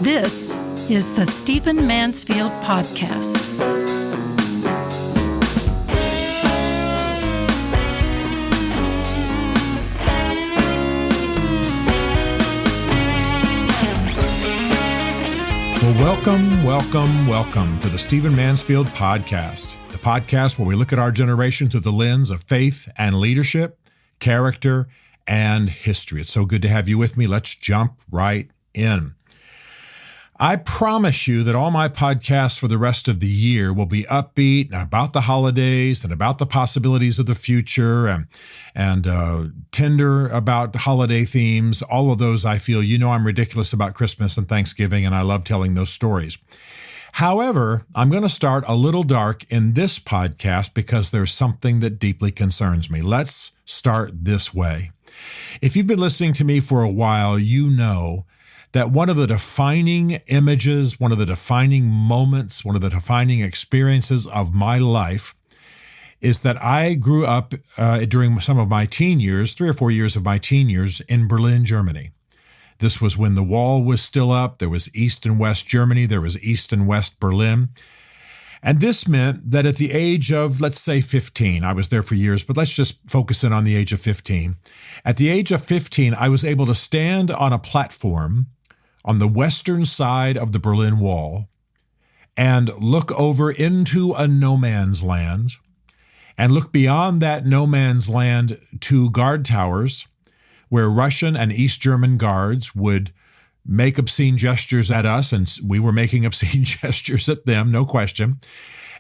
This is the Stephen Mansfield Podcast. Well, welcome to the Stephen Mansfield Podcast, the podcast where we look at our generation through the lens of faith and leadership, character, and history. It's so good to have you with me. Let's jump right in. I promise you that all my podcasts for the rest of the year will be upbeat and about the holidays and about the possibilities of the future and tender about holiday themes. All of those I feel, I'm ridiculous about Christmas and Thanksgiving, and I love telling those stories. However, I'm going to start a little dark in this podcast because there's something that deeply concerns me. Let's start this way. If you've been listening to me for a while, you know that one of the defining images, one of the defining moments, one of the defining experiences of my life is that I grew up during some of my teen years, 3 or 4 years of my teen years, in Berlin, Germany. This was when the wall was still up. There was East and West Germany. There was East and West Berlin. And this meant that at the age of, let's say 15, I was there for years, but let's just focus in on the age of 15. At the age of 15, I was able to stand on a platform on the western side of the Berlin Wall and look over into a no man's land and look beyond that no man's land to guard towers where Russian and East German guards would make obscene gestures at us, and we were making obscene gestures at them, no question.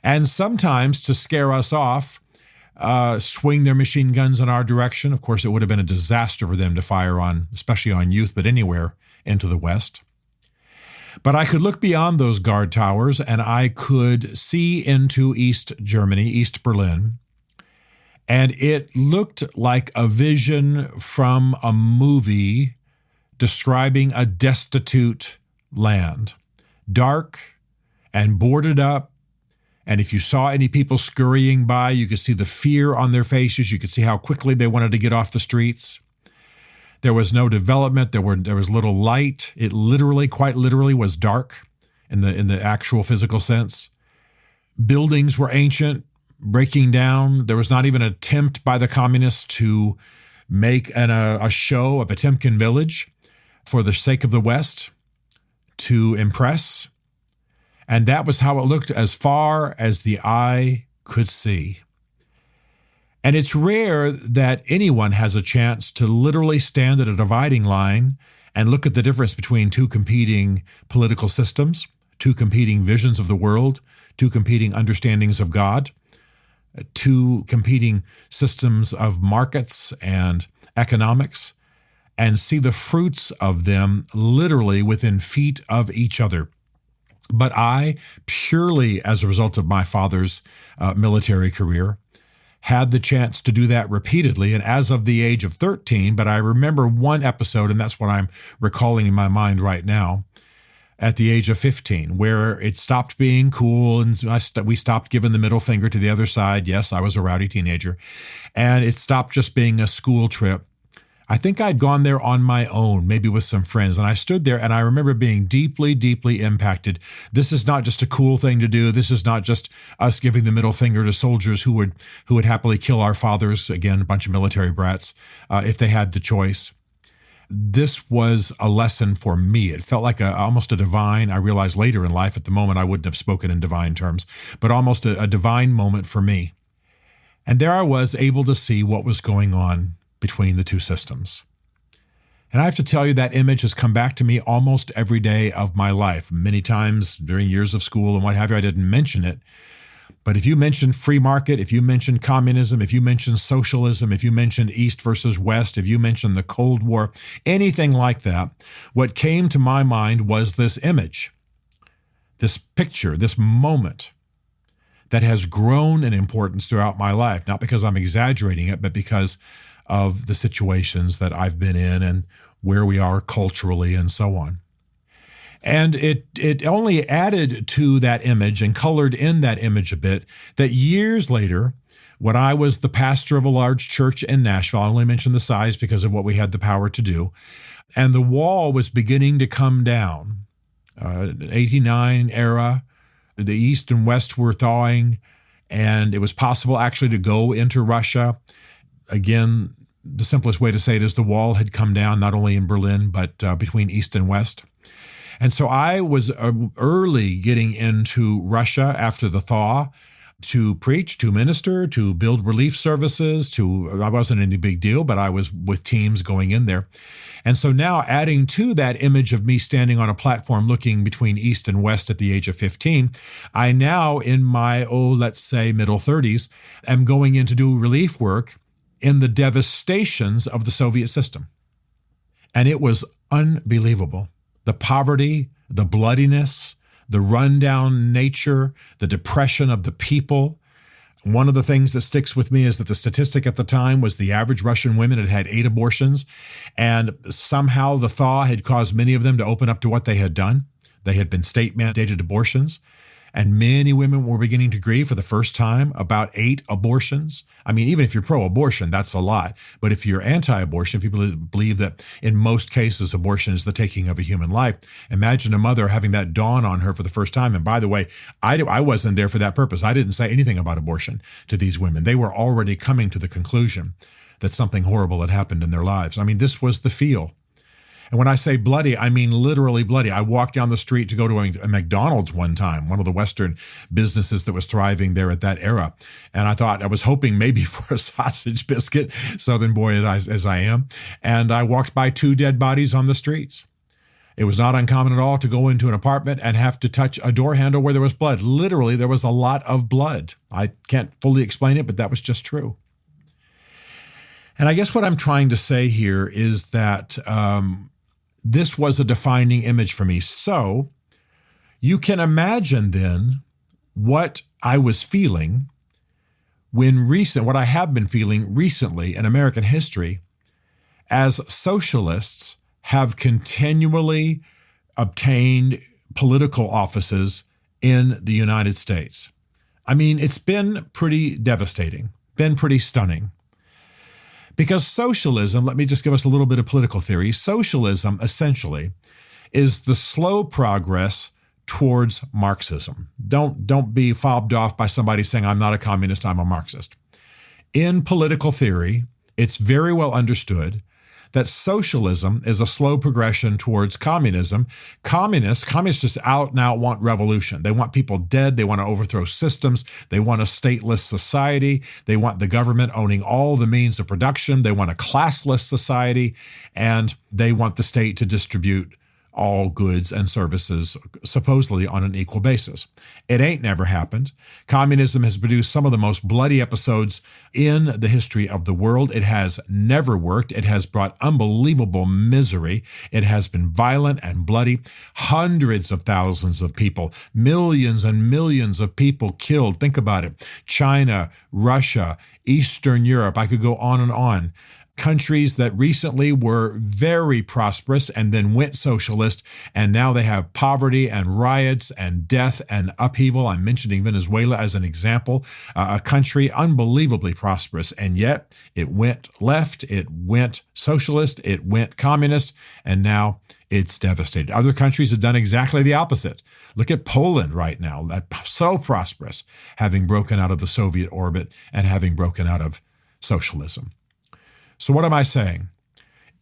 And sometimes to scare us off, swing their machine guns in our direction. Of course, it would have been a disaster for them to fire on, especially on youth, but anywhere into the West. But I could look beyond those guard towers and I could see into East Germany, East Berlin, and it looked like a vision from a movie describing a destitute land, dark and boarded up. And if you saw any people scurrying by, you could see the fear on their faces. You could see how quickly they wanted to get off the streets. There was no development. There was little light. It literally, quite literally, was dark in the actual physical sense. Buildings were ancient, breaking down. There was not even an attempt by the communists to make a show, a Potemkin village, for the sake of the West, to impress. And that was how it looked as far as the eye could see. And it's rare that anyone has a chance to literally stand at a dividing line and look at the difference between two competing political systems, two competing visions of the world, two competing understandings of God, two competing systems of markets and economics, and see the fruits of them literally within feet of each other. But I, purely as a result of my father's military career, had the chance to do that repeatedly, and as of the age of 13, but I remember one episode, and that's what I'm recalling in my mind right now, at the age of 15, where it stopped being cool, and we stopped giving the middle finger to the other side. Yes, I was a rowdy teenager, and it stopped just being a school trip. I think I'd gone there on my own, maybe with some friends, and I stood there and I remember being deeply, deeply impacted. This is not just a cool thing to do. This is not just us giving the middle finger to soldiers who would happily kill our fathers, again, a bunch of military brats, if they had the choice. This was a lesson for me. It felt like almost a divine, I realized later in life, at the moment I wouldn't have spoken in divine terms, but almost a divine moment for me. And there I was, able to see what was going on between the two systems. And I have to tell you, that image has come back to me almost every day of my life. Many times during years of school and what have you, I didn't mention it. But if you mention free market, if you mention communism, if you mention socialism, if you mention East versus West, if you mention the Cold War, anything like that, what came to my mind was this image, this picture, this moment that has grown in importance throughout my life, not because I'm exaggerating it, but because of the situations that I've been in and where we are culturally and so on. And it only added to that image and colored in that image a bit that years later, when I was the pastor of a large church in Nashville, I only mention the size because of what we had the power to do, and the wall was beginning to come down 89 era. The East and West were thawing, and it was possible actually to go into Russia. Again, the simplest way to say it is the wall had come down, not only in Berlin, but between East and West. And so I was early getting into Russia after the thaw to preach, to minister, to build relief services. I wasn't any big deal, but I was with teams going in there. And so now adding to that image of me standing on a platform looking between East and West at the age of 15, I now in my, let's say middle 30s, am going in to do relief work in the devastations of the Soviet system. And it was unbelievable. The poverty, the bloodiness, the rundown nature, the depression of the people. One of the things that sticks with me is that the statistic at the time was the average Russian women had had 8 abortions, and somehow the thaw had caused many of them to open up to what they had done. They had been state-mandated abortions, and many women were beginning to grieve for the first time about 8 abortions. I mean, even if you're pro-abortion, that's a lot. But if you're anti-abortion, if you believe that in most cases abortion is the taking of a human life, imagine a mother having that dawn on her for the first time. And by the way, I wasn't there for that purpose. I didn't say anything about abortion to these women. They were already coming to the conclusion that something horrible had happened in their lives. I mean, this was the feel. And when I say bloody, I mean literally bloody. I walked down the street to go to a McDonald's one time, one of the Western businesses that was thriving there at that era. And I was hoping maybe for a sausage biscuit, Southern boy as I am. And I walked by 2 dead bodies on the streets. It was not uncommon at all to go into an apartment and have to touch a door handle where there was blood. Literally, there was a lot of blood. I can't fully explain it, but that was just true. And I guess what I'm trying to say here is that this was a defining image for me. So you can imagine then what I was feeling what I have been feeling recently in American history as socialists have continually obtained political offices in the United States. I mean, it's been pretty devastating, been pretty stunning. Because socialism, let me just give us a little bit of political theory. Socialism, essentially, is the slow progress towards Marxism. Don't be fobbed off by somebody saying, I'm not a communist, I'm a Marxist. In political theory, it's very well understood that socialism is a slow progression towards communism. Communists just out and out want revolution. They want people dead. They want to overthrow systems. They want a stateless society. They want the government owning all the means of production. They want a classless society, and they want the state to distribute all goods and services supposedly on an equal basis. It ain't never happened. Communism has produced some of the most bloody episodes in the history of the world. It has never worked. It has brought unbelievable misery. It has been violent and bloody. Hundreds of thousands of people, millions and millions of people killed. Think about it. China, Russia, Eastern Europe. I could go on and on. Countries that recently were very prosperous and then went socialist, and now they have poverty and riots and death and upheaval. I'm mentioning Venezuela as an example, a country unbelievably prosperous, and yet it went left, it went socialist, it went communist, and now it's devastated. Other countries have done exactly the opposite. Look at Poland right now, that's so prosperous, having broken out of the Soviet orbit and having broken out of socialism. So what am I saying?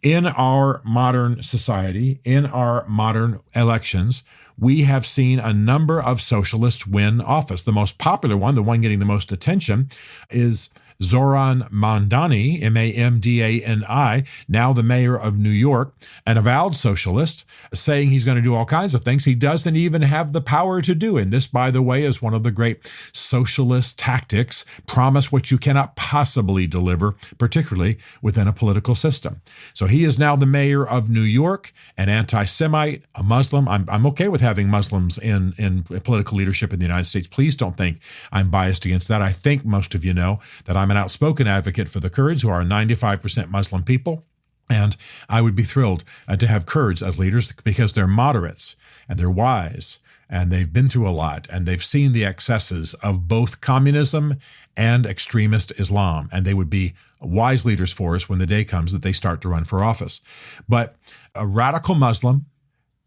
In our modern society, in our modern elections, we have seen a number of socialists win office. The most popular one, the one getting the most attention, is Zoran Mandani, Mandani, now the mayor of New York, an avowed socialist, saying he's going to do all kinds of things he doesn't even have the power to do. And this, by the way, is one of the great socialist tactics: promise what you cannot possibly deliver, particularly within a political system. So he is now the mayor of New York, an anti-Semite, a Muslim. I'm okay with having Muslims in political leadership in the United States. Please don't think I'm biased against that. I think most of you know that I'm an outspoken advocate for the Kurds, who are a 95% Muslim people. And I would be thrilled to have Kurds as leaders because they're moderates and they're wise and they've been through a lot and they've seen the excesses of both communism and extremist Islam. And they would be wise leaders for us when the day comes that they start to run for office. But a radical Muslim,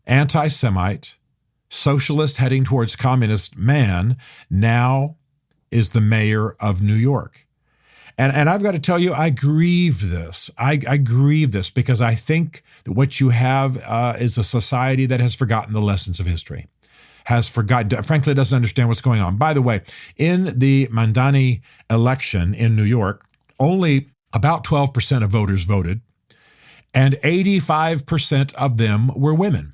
anti-Semite, socialist heading towards communist man, now is the mayor of New York. And I've got to tell you, I grieve this. I grieve this because I think that what you have is a society that has forgotten the lessons of history, has forgotten, frankly, doesn't understand what's going on. By the way, in the Mamdani election in New York, only about 12% of voters voted, and 85% of them were women.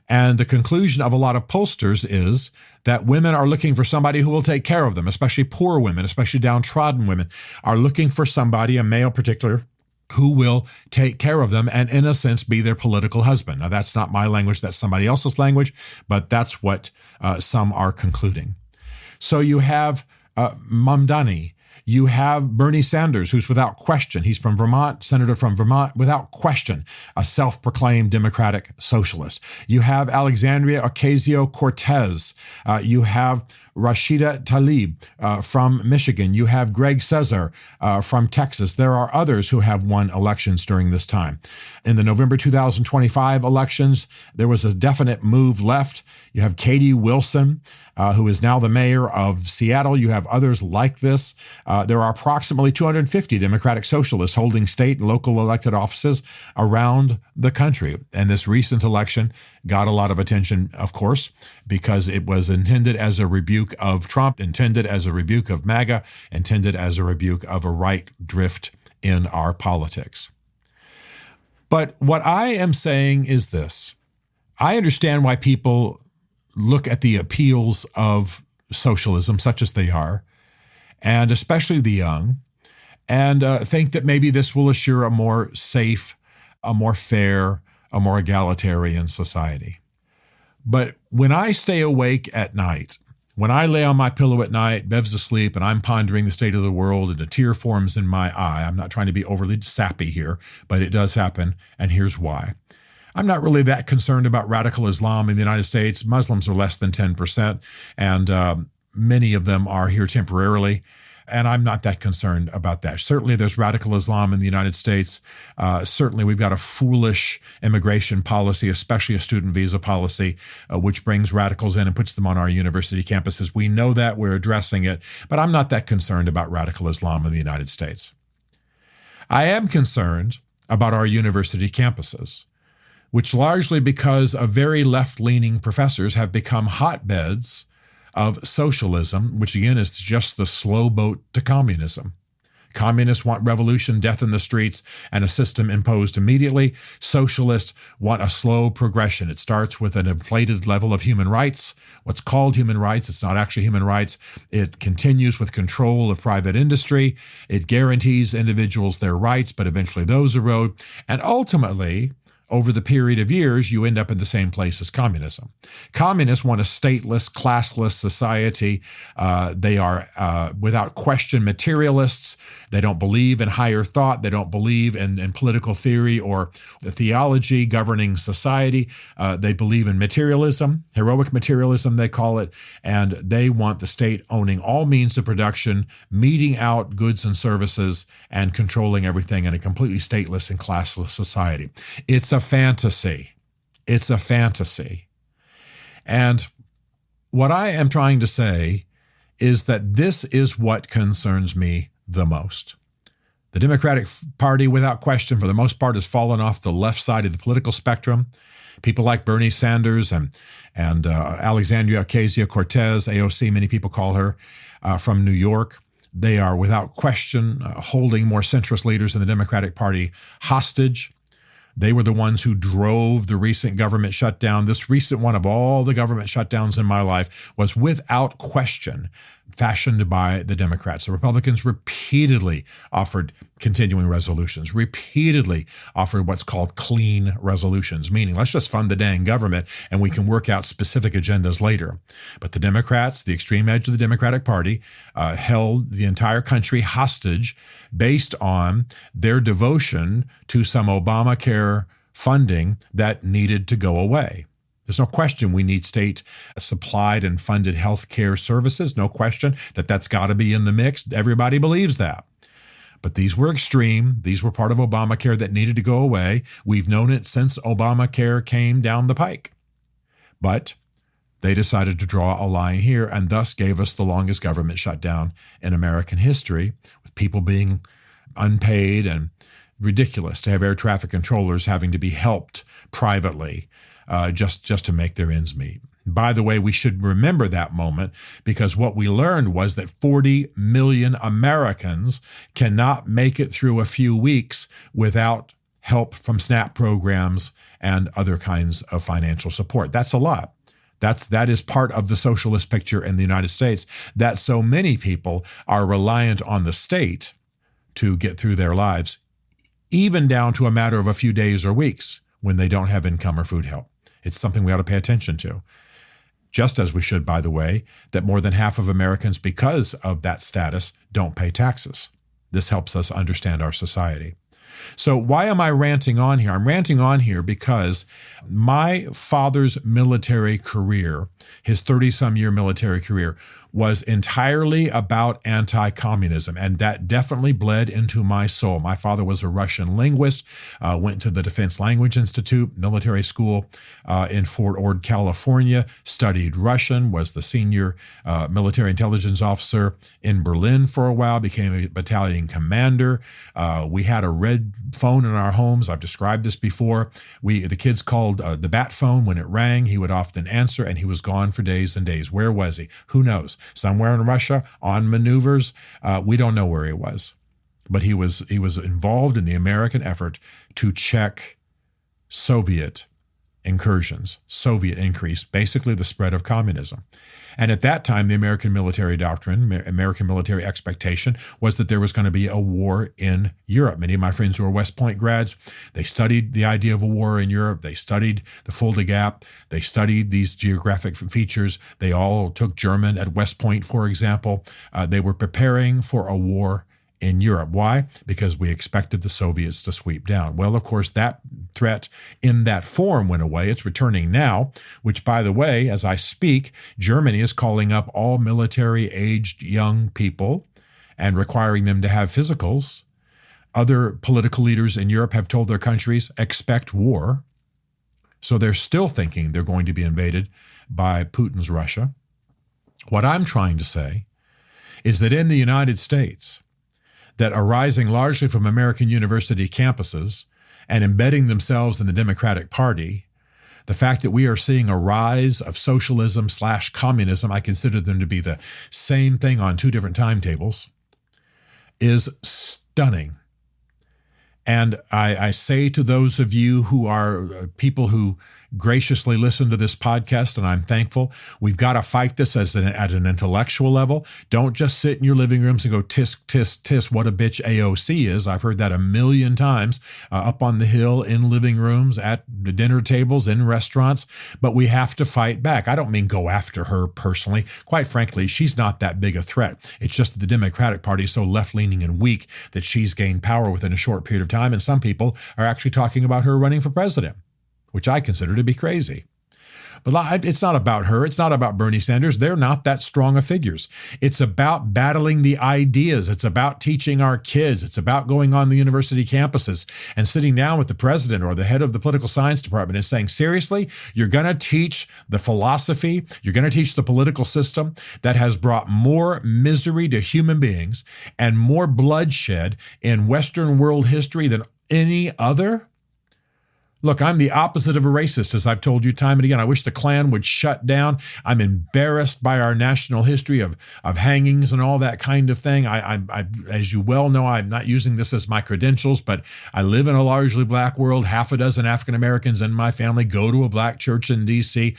And the conclusion of a lot of pollsters is that women are looking for somebody who will take care of them, especially poor women, especially downtrodden women, are looking for somebody, a male particular, who will take care of them and, in a sense, be their political husband. Now, that's not my language, that's somebody else's language, but that's what some are concluding. So you have Mamdani. You have Bernie Sanders, who's without question, he's from Vermont, senator from Vermont, without question, a self-proclaimed Democratic socialist. You have Alexandria Ocasio-Cortez. You have Rashida Tlaib from Michigan. You have Greg Cesar from Texas. There are others who have won elections during this time. In the November 2025 elections, there was a definite move left. You have Katie Wilson, who is now the mayor of Seattle. You have others like this. There are approximately 250 Democratic socialists holding state and local elected offices around the country. And this recent election got a lot of attention, of course, because it was intended as a rebuke of Trump, intended as a rebuke of MAGA, intended as a rebuke of a right drift in our politics. But what I am saying is this. I understand why people look at the appeals of socialism, such as they are, and especially the young, and think that maybe this will assure a more safe, a more fair, a more egalitarian society. But when I stay awake at night, when I lay on my pillow at night, Bev's asleep, and I'm pondering the state of the world and a tear forms in my eye, I'm not trying to be overly sappy here, but it does happen, and here's why. I'm not really that concerned about radical Islam in the United States. Muslims are less than 10%, and many of them are here temporarily. And I'm not that concerned about that. Certainly there's radical Islam in the United States. Certainly we've got a foolish immigration policy, especially a student visa policy, which brings radicals in and puts them on our university campuses. We know that, we're addressing it, but I'm not that concerned about radical Islam in the United States. I am concerned about our university campuses, which largely because of very left-leaning professors have become hotbeds of socialism, which again is just the slow boat to communism. Communists want revolution, death in the streets, and a system imposed immediately. Socialists want a slow progression. It starts with an inflated level of human rights, what's called human rights. It's not actually human rights. It continues with control of private industry. It guarantees individuals their rights, but eventually those erode. And ultimately, over the period of years, you end up in the same place as communism. Communists want a stateless, classless society. They are, without question, materialists. They don't believe in higher thought. They don't believe in political theory or the theology governing society. They believe in materialism, heroic materialism, they call it, and they want the state owning all means of production, meting out goods and services, and controlling everything in a completely stateless and classless society. It's a fantasy. It's a fantasy. And what I am trying to say is that this is what concerns me the most. The Democratic Party, without question, for the most part, has fallen off the left side of the political spectrum. People like Bernie Sanders and Alexandria Ocasio-Cortez, AOC, many people call her, from New York. They are, without question, holding more centrist leaders in the Democratic Party hostage. They were the ones who drove the recent government shutdown. This recent one of all the government shutdowns in my life was without question fashioned by the Democrats. The Republicans repeatedly offered continuing resolutions, repeatedly offered what's called clean resolutions, meaning let's just fund the dang government and we can work out specific agendas later. But the Democrats, the extreme edge of the Democratic Party, held the entire country hostage based on their devotion to some Obamacare funding that needed to go away. There's no question we need state-supplied and funded health care services. No question that that's got to be in the mix. Everybody believes that. But these were extreme. These were part of Obamacare that needed to go away. We've known it since Obamacare came down the pike. But they decided to draw a line here and thus gave us the longest government shutdown in American history, with people being unpaid and ridiculous to have air traffic controllers having to be helped privately just to make their ends meet. By the way, we should remember that moment, because what we learned was that 40 million Americans cannot make it through a few weeks without help from SNAP programs and other kinds of financial support. That's a lot. That is part of the socialist picture in the United States, that so many people are reliant on the state to get through their lives, even down to a matter of a few days or weeks when they don't have income or food help. It's something we ought to pay attention to. Just as we should, by the way, that more than half of Americans, because of that status, don't pay taxes. This helps us understand our society. So why am I ranting on here? I'm ranting on here because my father's military career, his 30-some-year military career, was entirely about anti-communism, and that definitely bled into my soul. My father was a Russian linguist, went to the Defense Language Institute military school in Fort Ord, California, studied Russian, was the senior military intelligence officer in Berlin for a while, became a battalion commander. We had a red phone in our homes. I've described this before. The kids called the bat phone. When it rang, he would often answer, and he was gone for days and days. Where was he? Who knows? Somewhere in Russia, on maneuvers. We don't know where he was. But he was involved in the American effort to check Soviet incursions, Soviet increase, basically the spread of communism. And at that time, the American military doctrine, American military expectation was that there was going to be a war in Europe. Many of my friends who are West Point grads, they studied the idea of a war in Europe. They studied the Fulda Gap. They studied these geographic features. They all took German at West Point, for example. They were preparing for a war in Europe. Why? Because we expected the Soviets to sweep down. Well, of course, that threat in that form went away. It's returning now, which, by the way, as I speak, Germany is calling up all military-aged young people and requiring them to have physicals. Other political leaders in Europe have told their countries, expect war. So they're still thinking they're going to be invaded by Putin's Russia. What I'm trying to say is that in the United States, that arising largely from American university campuses and embedding themselves in the Democratic Party, the fact that we are seeing a rise of socialism/communism, I consider them to be the same thing on two different timetables, is stunning. And I say to those of you who are people who graciously listen to this podcast, and I'm thankful, we've got to fight this at an intellectual level. Don't just sit in your living rooms and go, tisk, tisk, tisk, what a bitch AOC is. I've heard that a million times up on the Hill, in living rooms, at the dinner tables, in restaurants. But we have to fight back. I don't mean go after her personally. Quite frankly, she's not that big a threat. It's just that the Democratic Party is so left-leaning and weak that she's gained power within a short period of time. And some people are actually talking about her running for president, which I consider to be crazy. But it's not about her. It's not about Bernie Sanders. They're not that strong of figures. It's about battling the ideas. It's about teaching our kids. It's about going on the university campuses and sitting down with the president or the head of the political science department and saying, seriously, you're going to teach the philosophy, you're going to teach the political system that has brought more misery to human beings and more bloodshed in Western world history than any other? Look, I'm the opposite of a racist, as I've told you time and again. I wish the Klan would shut down. I'm embarrassed by our national history of hangings and all that kind of thing. I, as you well know, I'm not using this as my credentials, but I live in a largely black world. Half a dozen African Americans in my family go to a black church in D.C.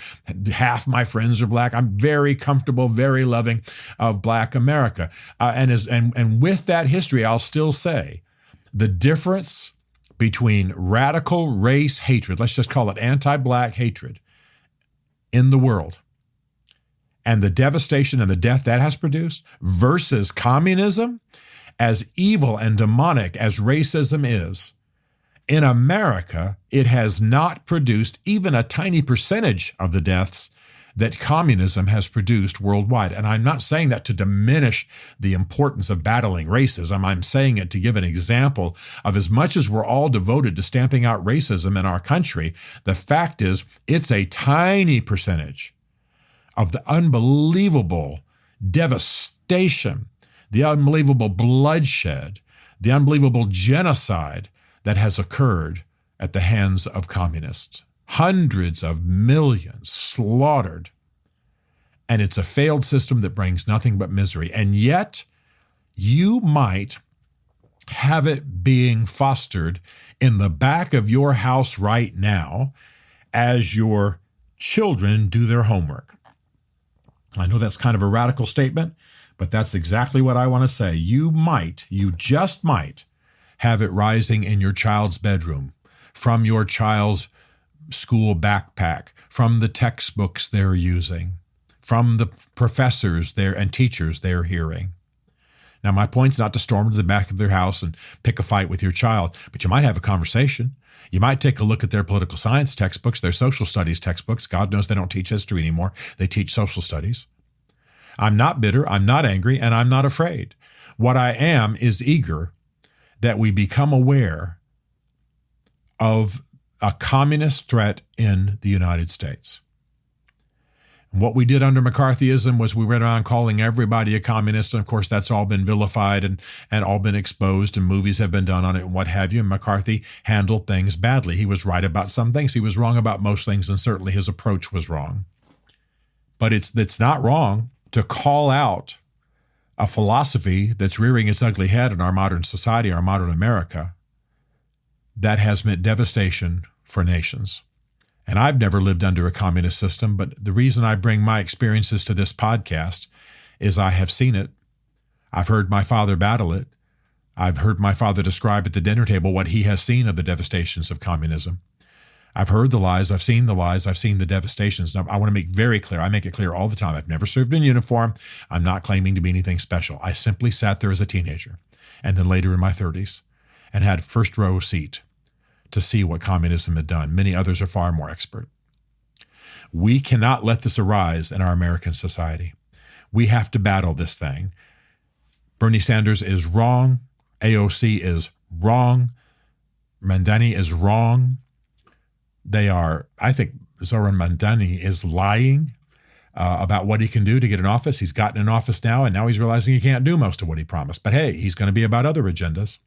Half my friends are black. I'm very comfortable, very loving of black America. And with that history, I'll still say the difference between radical race hatred, let's just call it anti-black hatred, in the world, and the devastation and the death that has produced, versus communism, as evil and demonic as racism is, in America, it has not produced even a tiny percentage of the deaths that communism has produced worldwide. And I'm not saying that to diminish the importance of battling racism. I'm saying it to give an example of, as much as we're all devoted to stamping out racism in our country, the fact is it's a tiny percentage of the unbelievable devastation, the unbelievable bloodshed, the unbelievable genocide that has occurred at the hands of communists. Hundreds of millions slaughtered. And it's a failed system that brings nothing but misery. And yet, you might have it being fostered in the back of your house right now as your children do their homework. I know that's kind of a radical statement, but that's exactly what I want to say. You just might, have it rising in your child's bedroom, from your child's school backpack, from the textbooks they're using, from the professors and teachers they're hearing. Now, my point's not to storm to the back of their house and pick a fight with your child, but you might have a conversation. You might take a look at their political science textbooks, their social studies textbooks. God knows they don't teach history anymore. They teach social studies. I'm not bitter, I'm not angry, and I'm not afraid. What I am is eager that we become aware of a communist threat in the United States. And what we did under McCarthyism was we went around calling everybody a communist, and of course that's all been vilified and all been exposed, and movies have been done on it and what have you. And McCarthy handled things badly. He was right about some things. He was wrong about most things, and certainly his approach was wrong. But it's not wrong to call out a philosophy that's rearing its ugly head in our modern society, our modern America, that has meant devastation for nations. And I've never lived under a communist system, but the reason I bring my experiences to this podcast is I have seen it. I've heard my father battle it. I've heard my father describe at the dinner table what he has seen of the devastations of communism. I've heard the lies. I've seen the lies. I've seen the devastations. Now, I want to make very clear. I make it clear all the time. I've never served in uniform. I'm not claiming to be anything special. I simply sat there as a teenager and then later in my 30s and had first row seat to see what communism had done. Many others are far more expert. We cannot let this arise in our American society. We have to battle this thing. Bernie Sanders is wrong. AOC is wrong. Mandani is wrong. I think Zoran Mandani is lying about what he can do to get in office. He's gotten in office now, and now he's realizing he can't do most of what he promised. But hey, he's going to be about other agendas.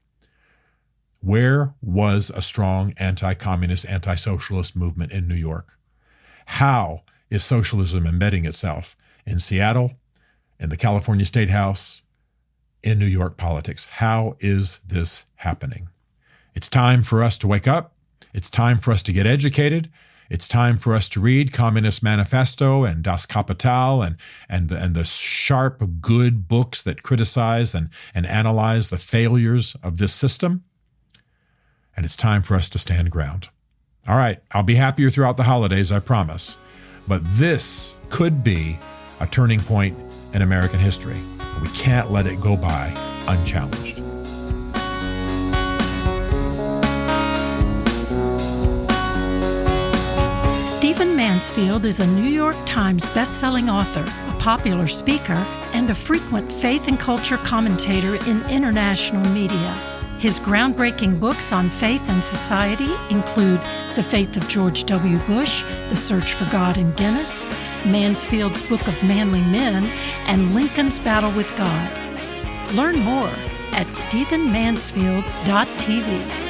Where was a strong anti-communist, anti-socialist movement in New York? How is socialism embedding itself in Seattle, in the California State House, in New York politics? How is this happening? It's time for us to wake up. It's time for us to get educated. It's time for us to read Communist Manifesto and Das Kapital and the sharp, good books that criticize and analyze the failures of this system. And it's time for us to stand ground. All right, I'll be happier throughout the holidays, I promise. But this could be a turning point in American history. We can't let it go by unchallenged. Stephen Mansfield is a New York Times best-selling author, a popular speaker, and a frequent faith and culture commentator in international media. His groundbreaking books on faith and society include The Faith of George W. Bush, The Search for God in Guinness, Mansfield's Book of Manly Men, and Lincoln's Battle with God. Learn more at stephenmansfield.tv.